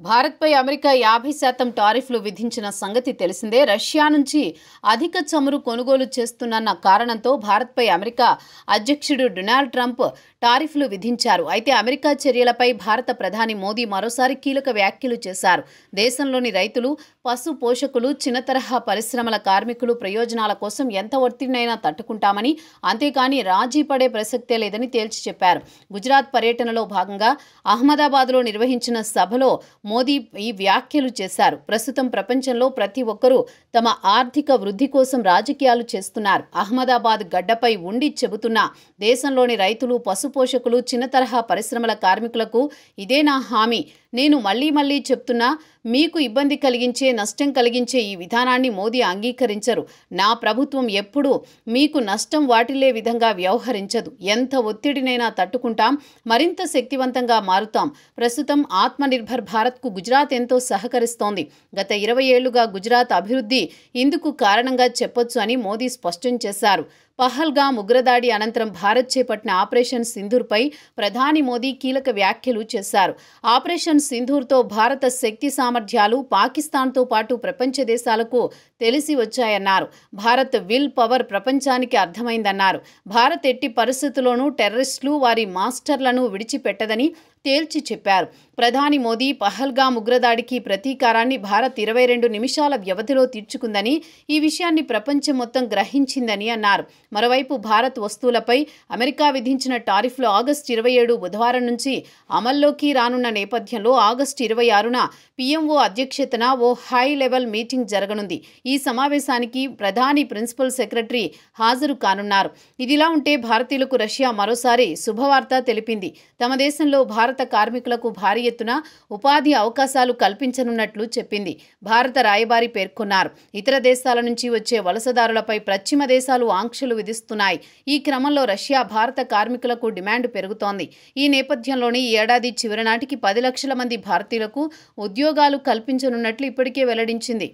భారత్పై అమెరికా 50% టారిఫ్లు విధించిన సంగతి తెలిసిందే. రష్యా నుంచి అధిక చమురు కొనుగోలు చేస్తున్న కారణంతో భారత్పై అమెరికా అధ్యక్షుడు డొనాల్డ్ ట్రంప్ టారిఫ్లు విధించారు. అయితే అమెరికా చర్యలపై భారత ప్రధాని మోదీ మరోసారి కీలక వ్యాఖ్యలు చేశారు. దేశంలోని రైతులు, పశు పోషకులు, చిన్న తరహా పరిశ్రమల కార్మికులు ప్రయోజనాల కోసం ఎంత ఒత్తిడినైనా తట్టుకుంటామని, అంతేకాని రాజీ పడే ప్రసక్తే లేదని తేల్చి చెప్పారు. గుజరాత్ పర్యటనలో భాగంగా అహ్మదాబాద్లో నిర్వహించిన సభలో మోదీ ఈ వ్యాఖ్యలు చేశారు. ప్రస్తుతం ప్రపంచంలో ప్రతి ఒక్కరూ తమ ఆర్థిక వృద్ధి కోసం రాజకీయాలు చేస్తున్నారు. అహ్మదాబాద్ గడ్డపై ఉండి చెబుతున్నా, దేశంలోని రైతులు, పశు పోషకులు, చిన్న తరహా పరిశ్రమల కార్మికులకు ఇదే నా హామీ. నేను మళ్లీ చెప్తున్నా, మీకు ఇబ్బంది కలిగించే, నష్టం కలిగించే ఈ విధానాన్ని మోదీ అంగీకరించరు. నా ప్రభుత్వం ఎప్పుడూ మీకు నష్టం వాటిల్లే విధంగా వ్యవహరించదు. ఎంత ఒత్తిడినైనా తట్టుకుంటాం, మరింత శక్తివంతంగా మారుతాం. ప్రస్తుతం ఆత్మనిర్భర్ భారత్కు గుజరాత్ ఎంతో సహకరిస్తోంది. గత 20 ఏళ్లుగా గుజరాత్ అభివృద్ధి ఇందుకు కారణంగా చెప్పొచ్చు అని మోదీ స్పష్టం చేశారు. పహల్గామ్ ఉగ్రదాడి అనంతరం భారత్ చేపట్టిన ఆపరేషన్ సింధూర్పై ప్రధాని మోదీ కీలక వ్యాఖ్యలు చేశారు. ఆపరేషన్ సింధూర్తో భారత శక్తి సామర్థ్యాలు పాకిస్తాన్తో పాటు ప్రపంచ దేశాలకు తెలిసి వచ్చాయన్నారు. భారత్ విల్ పవర్ ప్రపంచానికి అర్థమైందన్నారు. భారత్ ఎట్టి పరిస్థితుల్లోనూ టెర్రరిస్టులు, వారి మాస్టర్లను విడిచిపెట్టదని తేల్చి చెప్పారు. ప్రధాని మోదీ పహల్గామ్ ఉగ్రదాడికి ప్రతీకారాన్ని భారత్ 22 నిమిషాల వ్యవధిలో తీర్చుకుందని, ఈ విషయాన్ని ప్రపంచం మొత్తం గ్రహించిందని అన్నారు. మరోవైపు భారత్ వస్తువులపై అమెరికా విధించిన టారిఫ్లు ఆగస్టు 27 బుధవారం నుంచి అమల్లోకి రానున్న నేపథ్యంలో ఆగస్టు 26న పీఎంఓ అధ్యక్షతన ఓ హై లెవెల్ మీటింగ్ జరగనుంది. ఈ సమావేశానికి ప్రధాని ప్రిన్సిపల్ సెక్రటరీ హాజరు కానున్నారు. ఇదిలా ఉంటే భారతీయులకు రష్యా మరోసారి శుభవార్త తెలిపింది. తమ దేశంలో భారత కార్మికులకు భారీ ఎత్తున ఉపాధి అవకాశాలు కల్పించనున్నట్లు చెప్పింది. భారత రాయబారి పేర్కొన్నారు. ఇతర దేశాల నుంచి వచ్చే వలసదారులపై పశ్చిమ దేశాలు ఆంక్షలు విధిస్తున్నాయి. ఈ క్రమంలో రష్యా భారత కార్మికులకు డిమాండ్ పెరుగుతోంది. ఈ నేపథ్యంలోనే ఈ ఏడాది చివరి నాటికి 10 లక్షల మంది భారతీయులకు ఉద్యోగాలు కల్పించనున్నట్లు ఇప్పటికే వెల్లడించింది.